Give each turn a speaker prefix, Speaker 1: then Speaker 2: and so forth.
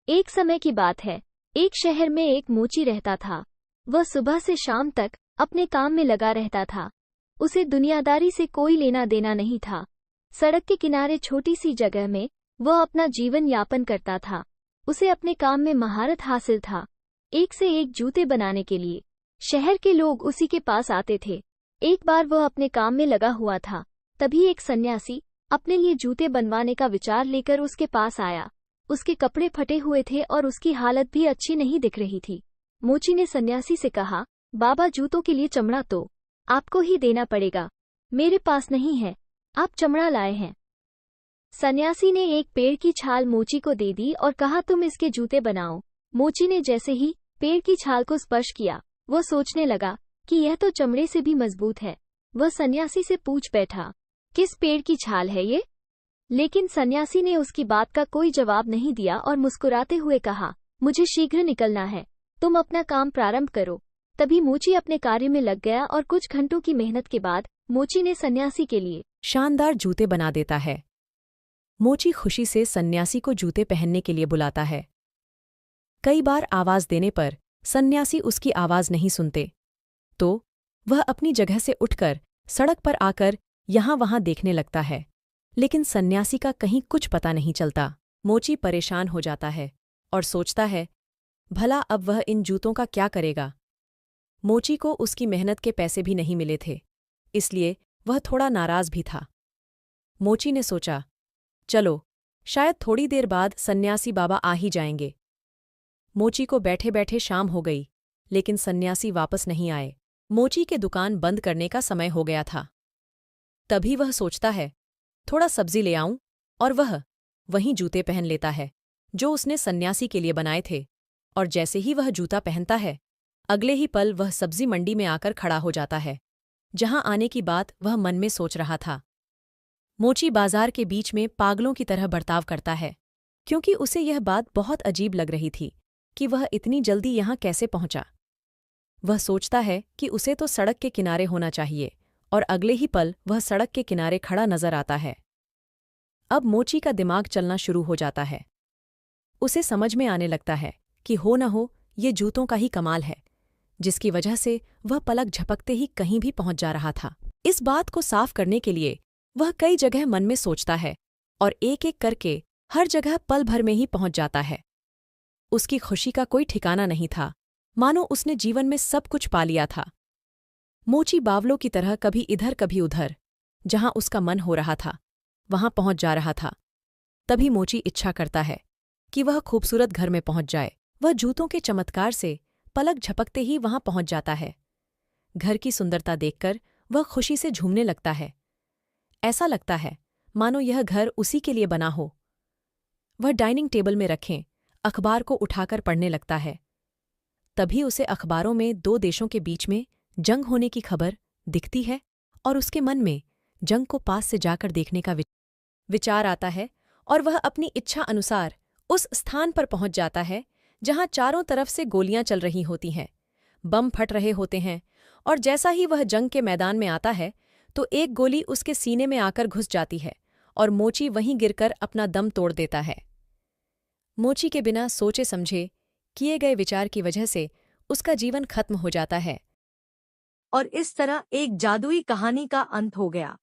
Speaker 1: एक समय की बात है। एक शहर में एक मोची रहता था। वह सुबह से शाम तक अपने काम में लगा रहता था। उसे दुनियादारी से कोई लेना देना नहीं था। सड़क के किनारे छोटी सी जगह में वह अपना जीवन यापन करता था। उसे अपने काम में महारत हासिल था, एक से एक जूते बनाने के लिए। शहर के लोग उसी के पास आते थे। एक बार वह अपने काम में लगा हुआ था, तभी एक सन्यासी अपने लिए जूते बनवाने का विचार लेकर उसके पास आया। उसके कपड़े फटे हुए थे और उसकी हालत भी अच्छी नहीं दिख रही थी। मोची ने सन्यासी से कहा, बाबा, जूतों के लिए चमड़ा तो आपको ही देना पड़ेगा, मेरे पास नहीं है। आप चमड़ा लाए हैं। सन्यासी ने एक पेड़ की छाल मोची को दे दी और कहा, तुम इसके जूते बनाओ। मोची ने जैसे ही पेड़ की छाल को स्पर्श किया, वह सोचने लगा कि यह तो चमड़े से भी मजबूत है। वह सन्यासी से पूछ बैठा, किस पेड़ की छाल है ये? लेकिन सन्यासी ने उसकी बात का कोई जवाब नहीं दिया और मुस्कुराते हुए कहा, मुझे शीघ्र निकलना है, तुम अपना काम प्रारंभ करो। तभी मोची अपने कार्य में लग गया और कुछ घंटों की मेहनत के बाद मोची ने सन्यासी के लिए
Speaker 2: शानदार जूते बना देता है। मोची खुशी से सन्यासी को जूते पहनने के लिए बुलाता है। कई बार आवाज देने पर सन्यासी उसकी आवाज नहीं सुनते, तो वह अपनी जगह से उठकर सड़क पर आकर यहां-वहां देखने लगता है, लेकिन सन्यासी का कहीं कुछ पता नहीं चलता। मोची परेशान हो जाता है और सोचता है, भला अब वह इन जूतों का क्या करेगा। मोची को उसकी मेहनत के पैसे भी नहीं मिले थे, इसलिए वह थोड़ा नाराज भी था। मोची ने सोचा, चलो, शायद थोड़ी देर बाद सन्यासी बाबा आ ही जाएंगे। मोची को बैठे बैठे शाम हो गई, लेकिन सन्यासी वापस नहीं आए। मोची के दुकान बंद करने का समय हो गया था। तभी वह सोचता है, थोड़ा सब्जी ले आऊं, और वह वहीं जूते पहन लेता है जो उसने सन्यासी के लिए बनाए थे। और जैसे ही वह जूता पहनता है, अगले ही पल वह सब्जी मंडी में आकर खड़ा हो जाता है, जहां आने की बात वह मन में सोच रहा था। मोची बाजार के बीच में पागलों की तरह बर्ताव करता है, क्योंकि उसे यह बात बहुत अजीब लग रही थी कि वह इतनी जल्दी यहाँ कैसे पहुंचा। वह सोचता है कि उसे तो सड़क के किनारे होना चाहिए, और अगले ही पल वह सड़क के किनारे खड़ा नजर आता है। अब मोची का दिमाग चलना शुरू हो जाता है। उसे समझ में आने लगता है कि हो न हो ये जूतों का ही कमाल है, जिसकी वजह से वह पलक झपकते ही कहीं भी पहुंच जा रहा था। इस बात को साफ करने के लिए वह कई जगह मन में सोचता है और एक-एक करके हर जगह पल भर में ही पहुंच जाता है। उसकी खुशी का कोई ठिकाना नहीं था, मानो उसने जीवन में सब कुछ पा लिया था। मोची बावलों की तरह कभी इधर कभी उधर, जहां उसका मन हो रहा था वहां पहुंच जा रहा था। तभी मोची इच्छा करता है कि वह खूबसूरत घर में पहुंच जाए। वह जूतों के चमत्कार से पलक झपकते ही वहां पहुंच जाता है। घर की सुंदरता देखकर वह खुशी से झूमने लगता है। ऐसा लगता है मानो यह घर उसी के लिए बना हो। वह डाइनिंग टेबल में रखें अखबार को उठाकर पढ़ने लगता है। तभी उसे अखबारों में दो देशों के बीच में जंग होने की खबर दिखती है और उसके मन में जंग को पास से जाकर देखने का विचार आता है, और वह अपनी इच्छा अनुसार उस स्थान पर पहुंच जाता है जहां चारों तरफ से गोलियां चल रही होती हैं, बम फट रहे होते हैं, और जैसा ही वह जंग के मैदान में आता है तो एक गोली उसके सीने में आकर घुस जाती है और मोची वहीं गिरकर अपना दम तोड़ देता है। मोची के बिना सोचे समझे किए गए विचार की वजह से उसका जीवन खत्म हो जाता है।
Speaker 3: और इस तरह एक जादुई कहानी का अंत हो गया।